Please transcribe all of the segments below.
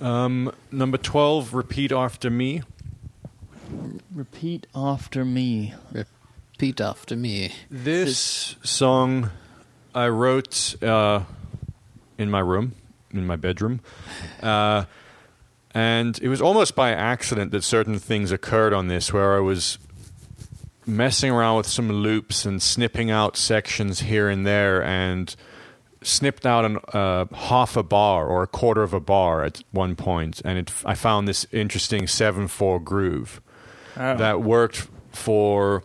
Number 12, Repeat After Me. Repeat After Me. Repeat After Me. This song I wrote in my room, in my bedroom. And it was almost by accident that certain things occurred on this, where I was messing around with some loops and snipping out sections here and there, and snipped out half a bar or a quarter of a bar at one point, and I found this interesting 7/4 groove that worked for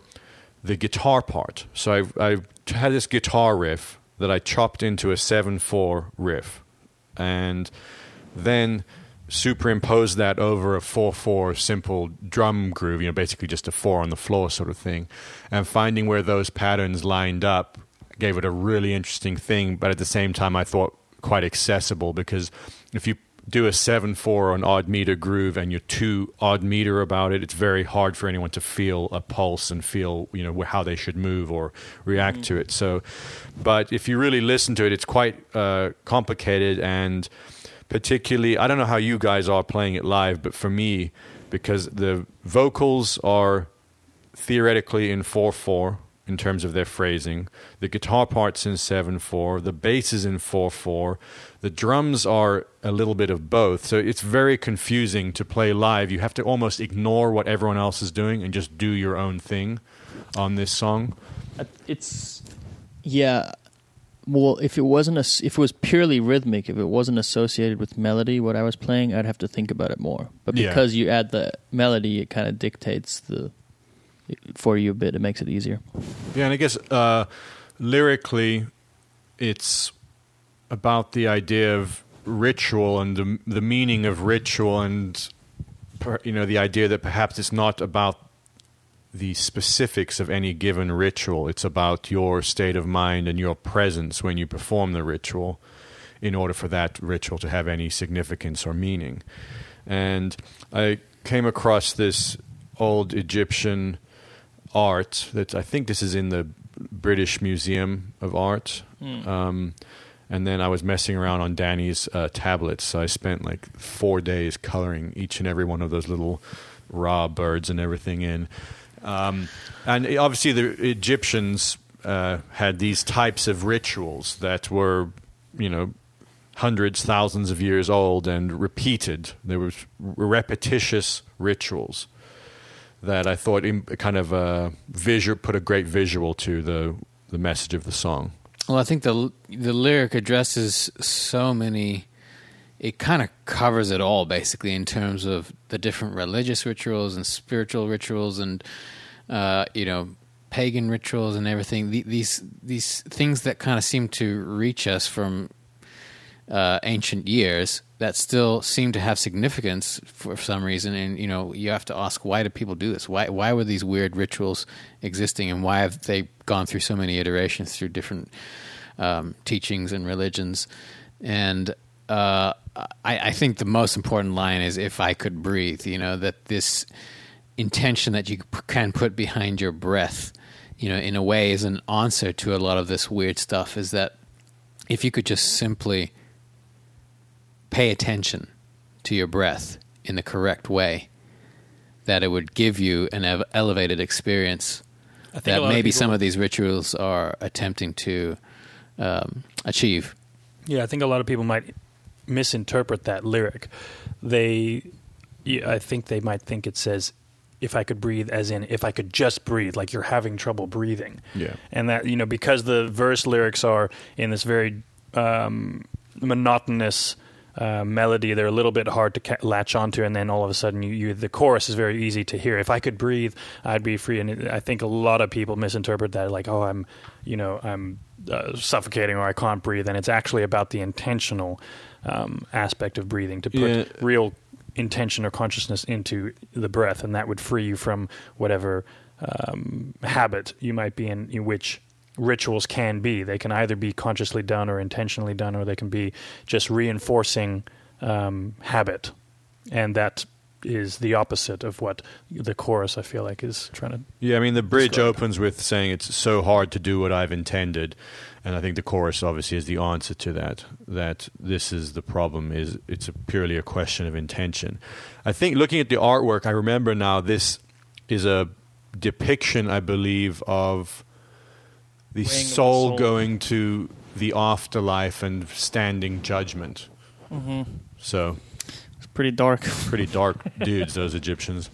the guitar part. So I had this guitar riff that I chopped into a 7/4 riff, and then superimposed that over a 4/4 simple drum groove, basically just a 4 on the floor sort of thing, and finding where those patterns lined up gave it a really interesting thing, but at the same time I thought quite accessible, because if you do a 7/4 or an odd meter groove and you're too odd meter about it, it's very hard for anyone to feel a pulse and feel how they should move or react to it. So, but if you really listen to it, it's quite complicated, and particularly, I don't know how you guys are playing it live, but for me, because the vocals are theoretically in 4/4 in terms of their phrasing, the guitar part's in 7/4, the bass is in 4/4, the drums are a little bit of both, so it's very confusing to play live. You have to almost ignore what everyone else is doing and just do your own thing on this song. Well, if it was purely rhythmic, if it wasn't associated with melody, what I was playing, I'd have to think about it more. But because you add the melody, it kind of dictates for you a bit. It makes it easier. Yeah, and I guess lyrically, it's about the idea of ritual and the meaning of ritual, and the idea that perhaps it's not about the specifics of any given ritual. It's about your state of mind and your presence when you perform the ritual, in order for that ritual to have any significance or meaning. And I came across this old Egyptian art that I think this is in the British Museum of Art. And then I was messing around on Danny's tablets. So I spent like 4 days coloring each and every one of those little raw birds and everything in. And obviously the Egyptians had these types of rituals that were, hundreds, thousands of years old and repeated. There was repetitious rituals that I thought kind of put a great visual to the message of the song. Well, I think the lyric addresses so many. It kind of covers it all, basically, in terms of the different religious rituals and spiritual rituals and pagan rituals and everything. These things that kind of seem to reach us from ancient years that still seem to have significance for some reason. And you have to ask, why do people do this? Why were these weird rituals existing, and why have they gone through so many iterations through different teachings and religions? And I think the most important line is, if I could breathe, that this intention that you can put behind your breath, in a way is an answer to a lot of this weird stuff, is that if you could just simply pay attention to your breath in the correct way, that it would give you an elevated experience that maybe some of these rituals are attempting to achieve. Yeah, I think a lot of people might misinterpret that lyric. I think they might think it says, if I could breathe, as in if I could just breathe, like you're having trouble breathing. Yeah. And that, because the verse lyrics are in this very monotonous melody, they're a little bit hard to latch onto, and then all of a sudden the chorus is very easy to hear. If I could breathe, I'd be free. And I think a lot of people misinterpret that like, oh, I'm suffocating, or I can't breathe. And it's actually about the intentional aspect of breathing, to put real intention or consciousness into the breath, and that would free you from whatever habit you might be in which rituals can be. They can either be consciously done or intentionally done, or they can be just reinforcing habit. And that is the opposite of what the chorus, I feel like, is trying to. Yeah, I mean, the bridge describe. opens with saying it's so hard to do what I've intended, and I think the chorus obviously is the answer to that. That this is the problem, is it's purely a question of intention. I think looking at the artwork, I remember now this is a depiction, I believe, of the soul going to the afterlife and standing judgment. Mm-hmm. So it's pretty dark. Pretty dark dudes, those Egyptians.